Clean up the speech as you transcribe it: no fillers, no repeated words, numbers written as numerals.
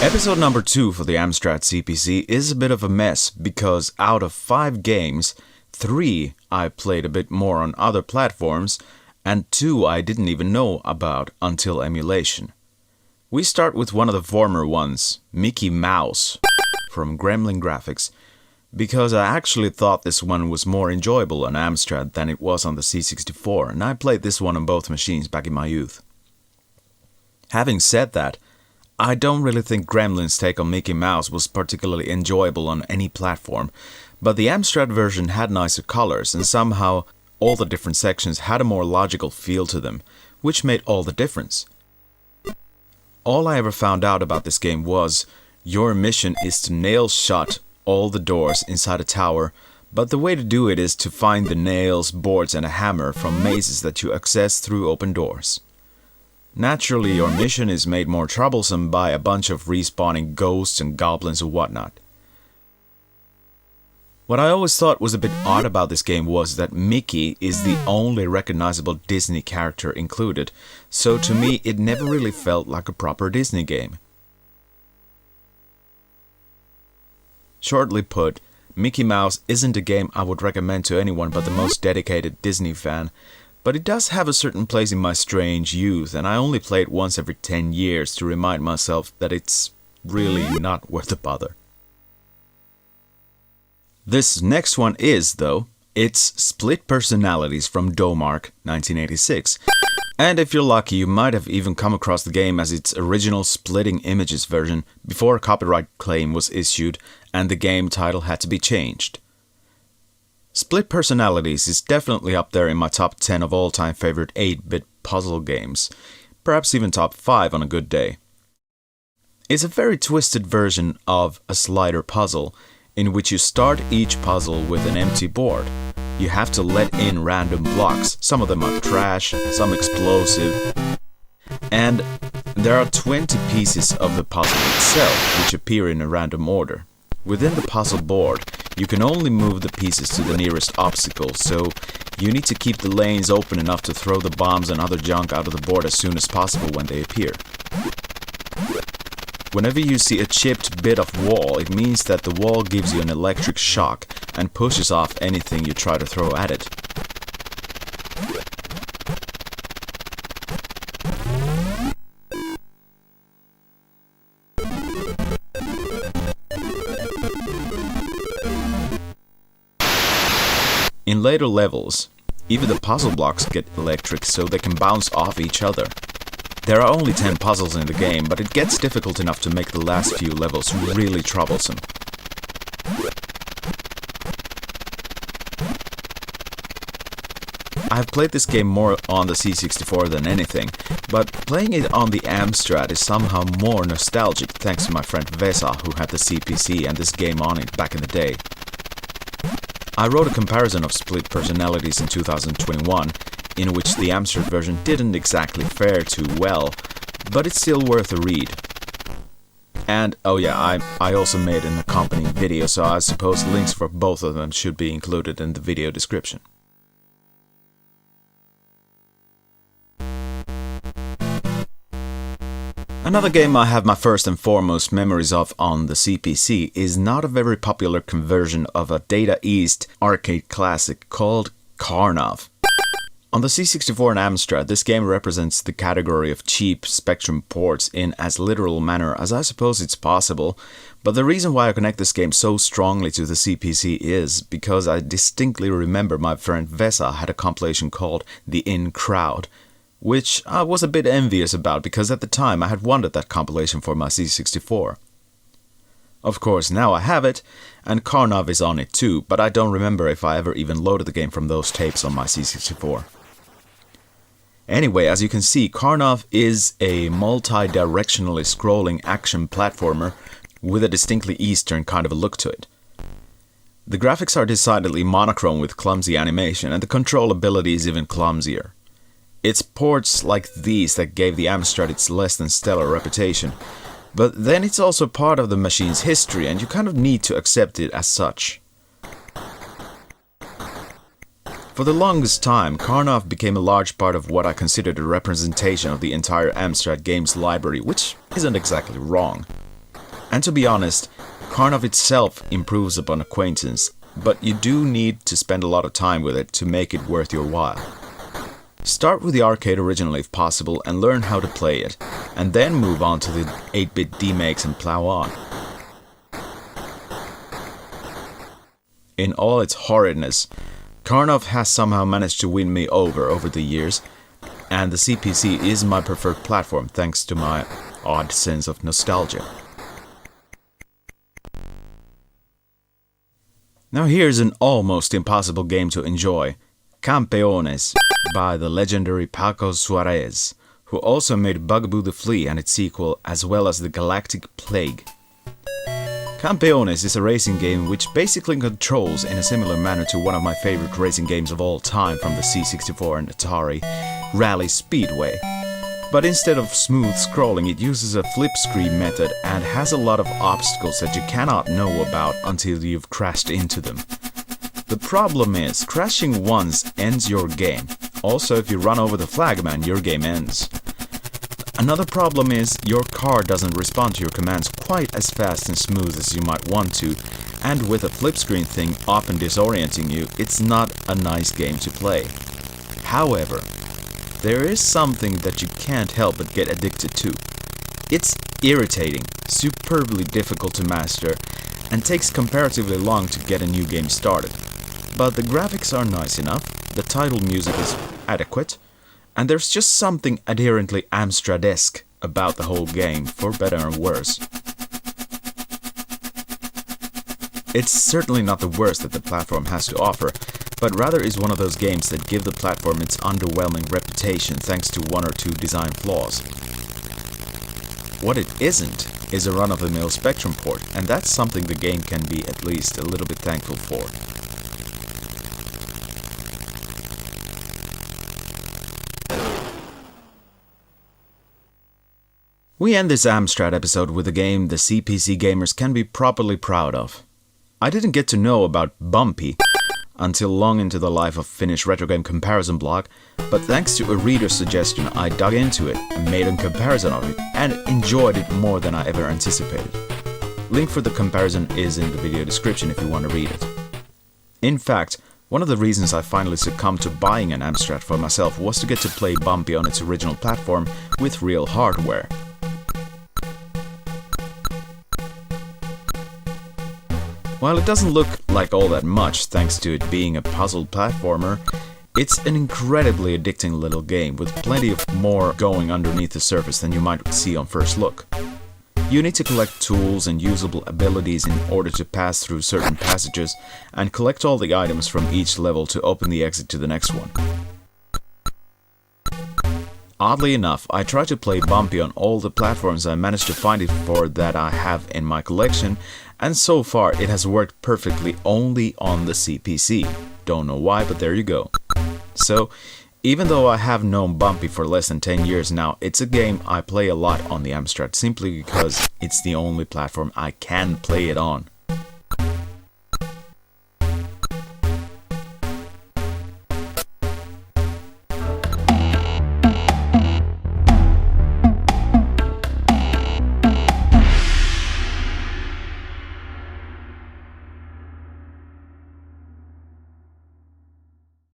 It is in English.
Episode number 2 for the Amstrad CPC is a bit of a mess because out of 5 games, 3 I played a bit more on other platforms and 2 I didn't even know about until emulation. We start with one of the former ones, Mickey Mouse from Gremlin Graphics, because I actually thought this one was more enjoyable on Amstrad than it was on the C64, and I played this one on both machines back in my youth. Having said that, I don't really think Gremlin's take on Mickey Mouse was particularly enjoyable on any platform, but the Amstrad version had nicer colors and somehow all the different sections had a more logical feel to them, which made all the difference. All I ever found out about this game was, your mission is to nail shut all the doors inside a tower, but the way to do it is to find the nails, boards and a hammer from mazes that you access through open doors. Naturally, your mission is made more troublesome by a bunch of respawning ghosts and goblins and whatnot. What I always thought was a bit odd about this game was that Mickey is the only recognizable Disney character included, so to me it never really felt like a proper Disney game. Shortly put, Mickey Mouse isn't a game I would recommend to anyone but the most dedicated Disney fan, but it does have a certain place in my strange youth, and I only play it once every 10 years to remind myself that it's really not worth the bother. This next one is, though, it's Split Personalities from Domark 1986. And if you're lucky, you might have even come across the game as its original splitting images version before a copyright claim was issued and the game title had to be changed. Split Personalities is definitely up there in my top 10 of all-time favorite 8-bit puzzle games, perhaps even top 5 on a good day. It's a very twisted version of a slider puzzle, in which you start each puzzle with an empty board. You have to let in random blocks, some of them are trash, some explosive, and there are 20 pieces of the puzzle itself, which appear in a random order. Within the puzzle board, you can only move the pieces to the nearest obstacle, so you need to keep the lanes open enough to throw the bombs and other junk out of the board as soon as possible when they appear. Whenever you see a chipped bit of wall, it means that the wall gives you an electric shock and pushes off anything you try to throw at it. In later levels, even the puzzle blocks get electric so they can bounce off each other. There are only 10 puzzles in the game, but it gets difficult enough to make the last few levels really troublesome. I've played this game more on the C64 than anything, but playing it on the Amstrad is somehow more nostalgic thanks to my friend Vesa, who had the CPC and this game on it back in the day. I wrote a comparison of Split Personalities in 2021, in which the Amstrad version didn't exactly fare too well, but it's still worth a read. And, oh yeah, I also made an accompanying video, so I suppose links for both of them should be included in the video description. Another game I have my first and foremost memories of on the CPC is not a very popular conversion of a Data East arcade classic called Karnov. On the C64 and Amstrad, this game represents the category of cheap Spectrum ports in as literal manner as I suppose it's possible, but the reason why I connect this game so strongly to the CPC is because I distinctly remember my friend Vesa had a compilation called The In Crowd, which I was a bit envious about because at the time I had wanted that compilation for my C64. Of course, now I have it, and Karnov is on it too, but I don't remember if I ever even loaded the game from those tapes on my C64. Anyway, as you can see, Karnov is a multi-directionally scrolling action platformer with a distinctly Eastern kind of a look to it. The graphics are decidedly monochrome with clumsy animation, and the controllability is even clumsier. It's ports like these that gave the Amstrad its less than stellar reputation. But then it's also part of the machine's history, and you kind of need to accept it as such. For the longest time, Karnov became a large part of what I considered a representation of the entire Amstrad games library, which isn't exactly wrong. And to be honest, Karnov itself improves upon acquaintance, but you do need to spend a lot of time with it to make it worth your while. Start with the arcade original if possible and learn how to play it, and then move on to the 8-bit demakes and plow on. In all its horridness, Karnov has somehow managed to win me over the years, and the CPC is my preferred platform thanks to my odd sense of nostalgia. Now here's an almost impossible game to enjoy, Campeones, by the legendary Paco Suarez, who also made Bugaboo the Flea and its sequel, as well as the Galactic Plague. Campeones is a racing game which basically controls in a similar manner to one of my favorite racing games of all time from the C64 and Atari, Rally Speedway. But instead of smooth scrolling, it uses a flip screen method and has a lot of obstacles that you cannot know about until you've crashed into them. The problem is, crashing once ends your game. Also, if you run over the flagman, your game ends. Another problem is, your car doesn't respond to your commands quite as fast and smooth as you might want to, and with a flip screen thing often disorienting you, it's not a nice game to play. However, there is something that you can't help but get addicted to. It's irritating, superbly difficult to master, and takes comparatively long to get a new game started. But the graphics are nice enough, the title music is adequate, and there's just something adherently Amstrad-esque about the whole game, for better or worse. It's certainly not the worst that the platform has to offer, but rather is one of those games that give the platform its underwhelming reputation thanks to one or two design flaws. What it isn't is a run-of-the-mill Spectrum port, and that's something the game can be at least a little bit thankful for. We end this Amstrad episode with a game the CPC gamers can be properly proud of. I didn't get to know about Bumpy until long into the life of Finnish retro game comparison blog, but thanks to a reader's suggestion I dug into it and made a comparison of it, and enjoyed it more than I ever anticipated. Link for the comparison is in the video description if you want to read it. In fact, one of the reasons I finally succumbed to buying an Amstrad for myself was to get to play Bumpy on its original platform with real hardware. While it doesn't look like all that much thanks to it being a puzzle platformer, it's an incredibly addicting little game with plenty of more going underneath the surface than you might see on first look. You need to collect tools and usable abilities in order to pass through certain passages and collect all the items from each level to open the exit to the next one. Oddly enough, I tried to play Bumpy on all the platforms I managed to find it for that I have in my collection, and so far it has worked perfectly only on the CPC. Don't know why, but there you go. So, even though I have known Bumpy for less than 10 years now, it's a game I play a lot on the Amstrad simply because it's the only platform I can play it on.